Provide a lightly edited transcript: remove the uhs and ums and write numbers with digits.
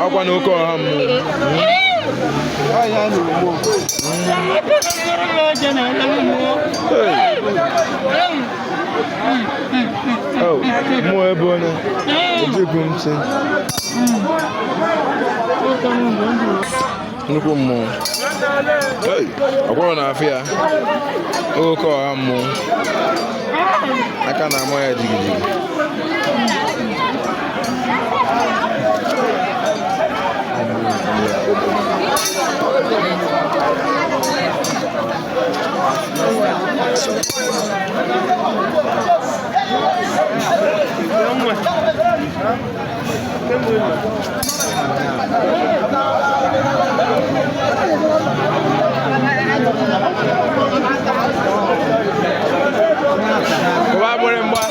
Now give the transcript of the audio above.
Akwa na oke ọha mmụọ. Oh, mmụọ ebe ọ na ejekwu m sị. Nnukwu mmụọ. Ọkwụrụ na-afị ya. Oke ọha mmụọ. Aka na-amụ ya jigijigi. Wa bore mba.